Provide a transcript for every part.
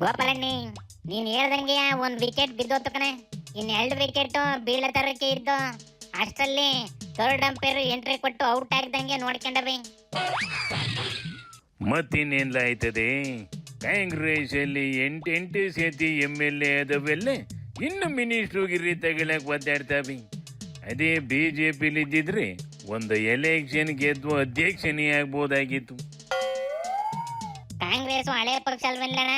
ಗೋಪಾಲಣ್ಣಿ, ನೀನ್ ಹೇಳ್ದಂಗೆ ಒಂದ್ ವಿಕೆಟ್ ಬಿದ್ದೋತು ಕಣೆ. ಇನ್ 2 ವಿಕೆಟ್ ಬೀಳತರಕ್ಕೆ ಇದ್ದು ಅಷ್ಟರಲ್ಲಿ ಥರ್ಡ್ ಅಂಪೈರ್ ಎಂಟ್ರಿ ಕೊಟ್ಟು ಔಟ್ ಆಗ್ದಂಗೆ ನೋಡ್ಕೊಂಡವೆ. ಮತ್ತಿನ್ನೆಲ್ಲ ಆಯ್ತದೆ? ಕಾಂಗ್ರೆಸ್ ಅಲ್ಲಿ 8 ಸೇತಿ MLA ಅದವೆಲ್ಲ ಇನ್ನು ಮಿನಿಸ್ಟ್ರು ಗಿರಿ ತಗೊಳಕ್ ಒದ್ದಾಡ್ತಾವೆ. ಅದೇ ಬಿಜೆಪಿಲಿ ಇದ್ದಿದ್ರೆ ಒಂದು ಎಲೆಕ್ಷನ್ ಗೆದ್ದು ಅಧ್ಯಕ್ಷನೇ ಆಗ್ಬೋದಾಗಿತ್ತು. ಕಾಂಗ್ರೆಸ್ ಹಳೆ ಪಕ್ಷ ಅಲ್ವೇನಣ್ಣ,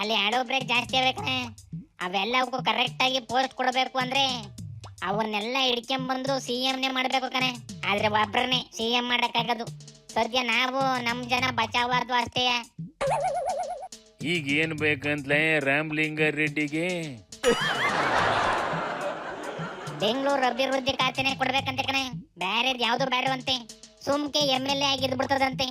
ಅಲ್ಲಿ ಆಡೋ ಬ್ರೇಕ್ ಜಾಸ್ತಿ ಆಗ್ಬೇಕಣ್ಣ. ಅವೆಲ್ಲವಕ್ಕೂ ಕರೆಕ್ಟ್ ಆಗಿ ಪೋಸ್ಟ್ ಕೊಡಬೇಕು ಅಂದ್ರೆ ಅವನ್ನೆಲ್ಲ ಹಿಡ್ಕೊಂಡ್ಬಂದು CMನೇ ಮಾಡ್ಬೇಕು ಕಣೆ. ಆದ್ರೆ ಒಬ್ಬರನ್ನೇ CM ಮಾಡಕ್ಕಾಗದು. ಸದ್ಯ ನಾವು ನಮ್ ಜನ ಬಚಾವಾದ್ರು ಅಷ್ಟೇ. ಈಗ ಏನ್ ಬೇಕಂತಲೇ ರಾಮಲಿಂಗಾರೆಡ್ಡಿಗೆ? ಬೆಂಗಳೂರು ಅಭಿವೃದ್ಧಿ ಖಾತೆನೆ ಕೊಡ್ಬೇಕಂತೆ ಕಣೆ, ಬೇರೆ ಯಾವ್ದು ಬೇಡವಂತೆ. ಸುಮ್ಕೆ MLA ಆಗಿದ್ ಬಿಡ್ತದಂತೆ.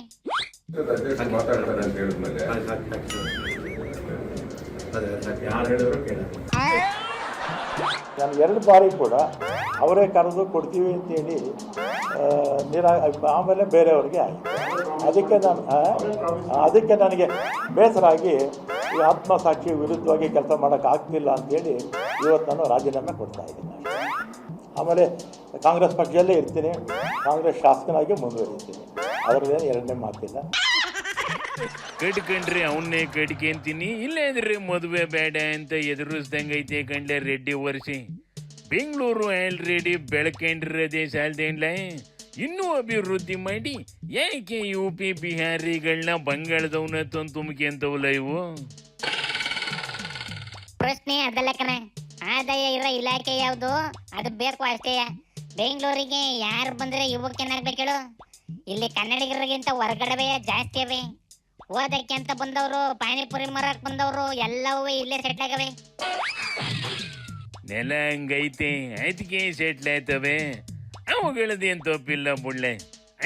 ನಾನು 2 ಬಾರಿ ಕೂಡ ಅವರೇ ಕರೆದು ಕೊಡ್ತೀವಿ ಅಂತೇಳಿ ಆಮೇಲೆ ಬೇರೆಯವ್ರಿಗೆ ಆಯಿತು. ಅದಕ್ಕೆ ನನಗೆ ಬೇಸರ ಆಗಿ ಈ ಆತ್ಮಸಾಕ್ಷಿ ವಿರುದ್ಧವಾಗಿ ಕೆಲಸ ಮಾಡೋಕ್ಕಾಗ್ತಿಲ್ಲ ಅಂತೇಳಿ ಇವತ್ತು ನಾನು ರಾಜೀನಾಮೆ ಕೊಡ್ತಾ ಇದ್ದೀನಿ. ಆಮೇಲೆ ಕಾಂಗ್ರೆಸ್ ಪಕ್ಷದಲ್ಲೇ ಇರ್ತೀನಿ, ಕಾಂಗ್ರೆಸ್ ಶಾಸಕನಾಗಿ ಮುಂದುವರಿತೀನಿ. ಅದರದ್ದೇನು ಎರಡನೇ ಮಾತಿಲ್ಲ. ಕಟ್ಕೊಂಡ್ರೆ ಅವನ್ನೇ ಕಟ್ಕೊಂತೀನಿ, ಇಲ್ಲಾಂದ್ರೆ ಮದುವೆ ಬೇಡ ಅಂತ ಎದುರಿಸ್ದಂಗೈತೆ ಕಂಡ್ಲೆ ರೆಡ್ಡಿ ವರ್ಷಿ. ಬೆಂಗಳೂರು ಆಲ್ರೆಡಿ ಬೆಳ್ಕೊಂಡಿರೋದೇ ಸಾಲ್ದೇನ್ಲ, ಇನ್ನೂ ಅಭಿವೃದ್ಧಿ ಮಾಡಿ ಯಾಕೆ UP ಬಿಹಾರಿಗಳನ್ನ ಬಂಗಾಳದವನ್ನ ತಂದು ತುಂಬ್ಕೊಂತವಲ್ಲ ಇವು? ಪ್ರಶ್ನೆ ಅದಲ್ಲ ಕಣ, ಆದಾಯ ಇರೋ ಇಲಾಖೆ ಯಾವುದು ಅದು ಬೇಕು ಅಷ್ಟೇ. ಬೆಂಗಳೂರಿಗೆ ಯಾರು ಬಂದ್ರೆ ಯುವಕೇನಾಗ್ಬೇಕು ಹೇಳು? ಇಲ್ಲಿ ಕನ್ನಡಿಗರಿಗಿಂತ ಹೊರಗಡೆ ಜಾಸ್ತಿ ಅವೆ. ಓದಕ್ಕೆ ಅಂತ ಬಂದವರು, ಪಾನಿಪುರಿ ಮರಕ್ ಬಂದವರು ಎಲ್ಲವೂ ಇಲ್ಲೇ ಸೆಟ್ಲ್ ಆಗವೆ. ನೆಲ ಹಂಗೈತೆ, ಅದಕ್ಕೆ ಸೆಟ್ಲ್ ಆಯ್ತವೆ. ಅವುಗಳದೇನು ತಪ್ಪಿಲ್ಲ ಬುಳ್ಳೆ.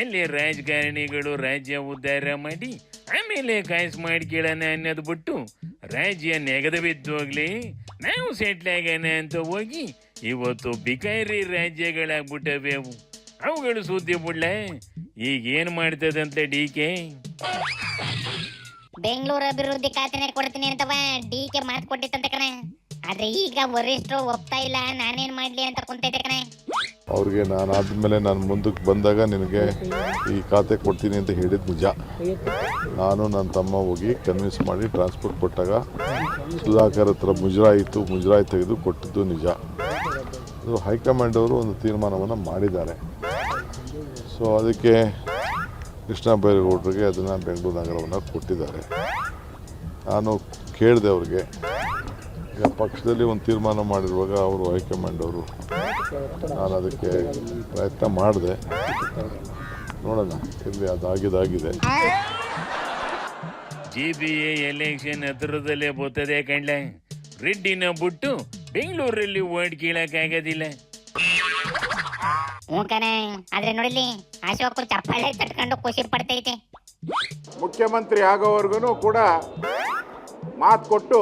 ಅಲ್ಲಿ ರಾಜಕಾರಣಿಗಳು ರಾಜ್ಯ ಉದ್ಧಾರ ಮಾಡಿ ಆಮೇಲೆ ಕಾಸು ಮಾಡ್ಕೇಳೋಣ ಅನ್ನೋದು ಬಿಟ್ಟು ರಾಜ್ಯ ನೆಗದ ಬಿದ್ದೋಗ್ಲಿ, ನಾವು ಸೆಟ್ಲ್ ಆಗೋಣ ಅಂತ ಹೋಗಿ ಇವತ್ತು ಬಿಕಾರಿ ರಾಜ್ಯಗಳಾಗ್ಬಿಟ್ಟವೆ ಅವು. ಅವುಗಳು ಸುದ್ದಿ ಬುಳ್ಳೆ. ಈಗ ಏನ್ ಮಾಡ್ತದಂತ DK? ಬೆಂಗಳೂರು ಅಭಿವೃದ್ಧಿ ಖಾತೆನೆ ಕೊಡ್ತೀನಿ ಅಂತವ DK ಮಾತು ಕೊಟ್ಟಿತ್ತಂತೆ ಕಣೆ. ಆದ್ರೆ ಈಗ ವರಿಷ್ಠರು ಒಪ್ತಾ ಇಲ್ಲ, ನಾನೇನ್ ಮಾಡ್ಲಿ ಅಂತ ಕುಂತೈತೆ ಕಣೆ. ಅವ್ರಿಗೆ ನಾನು ಆದ್ಮೇಲೆ ನಾನು ಮುಂದಕ್ಕೆ ಬಂದಾಗ ನಿನಗೆ ಈ ಖಾತೆ ಕೊಡ್ತೀನಿ ಅಂತ ಹೇಳಿದ್ದು ನಿಜ. ನಾನು ನನ್ನ ತಮ್ಮ ಹೋಗಿ ಕನ್ವಿನ್ಸ್ ಮಾಡಿ ಟ್ರಾನ್ಸ್ಪೋರ್ಟ್ ಕೊಟ್ಟಾಗ ಸುಧಾಕರ್ ಹತ್ರ ಮುಜರಾಯಿ ತೆಗೆದು ಕೊಟ್ಟಿದ್ದು ನಿಜ. ಅದು ಹೈಕಮಾಂಡ್ ಅವರು ಒಂದು ತೀರ್ಮಾನವನ್ನು ಮಾಡಿದ್ದಾರೆ. ಸೊ ಅದಕ್ಕೆ ಕೃಷ್ಣ ಬೈರೇಗೌಡರಿಗೆ ಅದನ್ನು ಬೆಂಗಳೂರು ನಗರವನ್ನು ಕೊಟ್ಟಿದ್ದಾರೆ. ನಾನು ಕೇಳಿದೆ ಅವ್ರಿಗೆ, ಈಗ ಪಕ್ಷದಲ್ಲಿ ಒಂದು ತೀರ್ಮಾನ ಮಾಡಿರುವಾಗ ಅವರು ಹೈಕಮಾಂಡ್ ಅವರು, ನಾನು ಅದಕ್ಕೆ ಪ್ರಯತ್ನ ಮಾಡಿದೆ. ನೋಡೋಣ, ಇಲ್ಲಿ ಅದಾಗಿದೆ. GBA ಎಲೆಕ್ಷನ್ ಹತ್ರದಲ್ಲೇ ಬರ್ತದೆ ಕಂಡ್ಲೆ. ರೆಡ್ಡಿನ ಬಿಟ್ಟು ಬೆಂಗಳೂರಲ್ಲಿ ಓಟ್ ಕೀಳಕ್ಕಾಗೋದಿಲ್ಲ. ಕಣೆ, ಆದ್ರೆ ನೋಡಿಲಿ ಅಶೋಕ್ ಚಪ್ಪಾಳೆ ತಟ್ಕೊಂಡು ಖುಷಿ ಪಡ್ತೈತೆ. ಮುಖ್ಯಮಂತ್ರಿ ಆಗೋವರೆಗೂ ಕೂಡ ಮಾತು ಕೊಟ್ಟು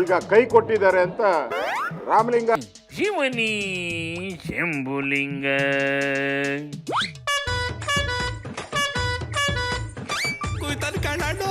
ಈಗ ಕೈ ಕೊಟ್ಟಿದ್ದಾರೆ ಅಂತ Ramalinga Shivani Shambhulinga Kuitan ka na, no!